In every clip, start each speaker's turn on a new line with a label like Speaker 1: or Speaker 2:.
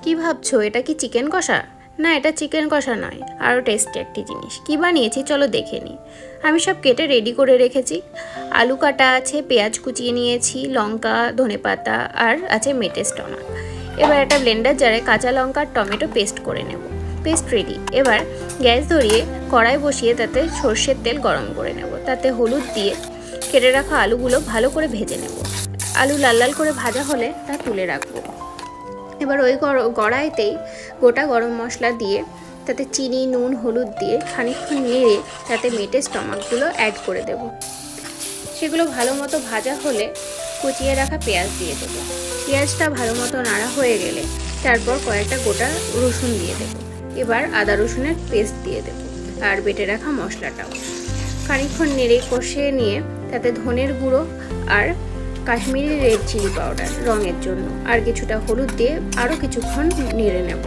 Speaker 1: কি ভাবছো, এটা কি চিকেন কষা? না, এটা চিকেন কষা নয়, আরও টেস্টি একটি জিনিস। কি বানিয়েছি চলো দেখে নিই। আমি সব কেটে রেডি করে রেখেছি। আলু কাটা আছে, পেঁয়াজ কুচিয়ে নিয়েছি, লঙ্কা, ধনেপাতা আর আছে মেটে স্টমাক। এবার একটা ব্লেন্ডার জারে কাঁচা লঙ্কা আর টমেটো পেস্ট করে নেব। Paste ready. এবার গ্যাস ধরিয়ে কড়াই বসিয়ে তাতে সর্ষের তেল গরম করে নেব। তাতে হলুদ দিয়ে কেটে রাখা আলুগুলো ভালো করে ভেজে নেব। আলু লাল লাল করে ভাজা হলে তা তুলে রাখবো। এবার ওই কড়াইতেই গোটা গরম মশলা দিয়ে তাতে চিনি, নুন, হলুদ দিয়ে খানিকক্ষণ নেড়ে তাতে মেটে স্টমাকগুলো অ্যাড করে দেব। সেগুলো ভালো মতো ভাজা হলে কুচিয়ে রাখা পেঁয়াজ দিয়ে দেবো। পেঁয়াজটা ভালো মতো নাড়া হয়ে গেলে তারপর কয়েকটা গোটা রসুন দিয়ে দেবো। এবার আদা রসুনের পেস্ট দিয়ে দেবো আর বেটে রাখা মশলাটাও খানিকক্ষণ নেড়ে কষিয়ে নিয়ে তাতে ধনের গুঁড়ো আর কাশ্মীরি রেড চিলি পাউডার রঙের জন্য আর কিছুটা হলুদ দিয়ে আরও কিছুক্ষণ নেড়ে নেব।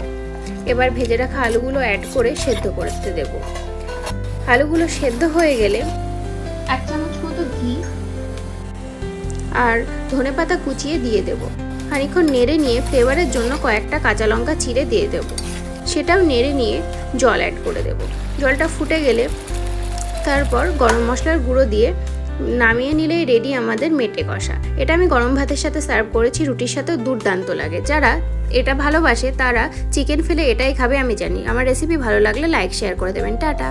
Speaker 1: এবার ভেজে রাখা আলুগুলো অ্যাড করে সেদ্ধ করতে দেব। আলুগুলো সেদ্ধ হয়ে গেলে 1 চামচ মতো ঘি আর ধনেপাতা কুচিয়ে দিয়ে দেব। খানিকক্ষণ নেড়ে নিয়ে ফ্লেভারের জন্য কয়েকটা কাঁচা লঙ্কা চিড়ে দিয়ে দেব। সেটাও নেড়ে নিয়ে জল অ্যাড করে দেব। জলটা ফুটে গেলে তারপর গরম মশলার গুঁড়ো দিয়ে নামিয়ে নিলেই রেডি আমাদের মেটে কষা। এটা আমি গরম ভাতের সাথে সার্ভ করেছি, রুটির সাথেও দুর্দান্ত লাগে। যারা এটা ভালোবাসে তারা চিকেন ফেলে এটাই খাবে আমি জানি। আমার রেসিপি ভালো লাগলে লাইক শেয়ার করে দেবেন। টাটা।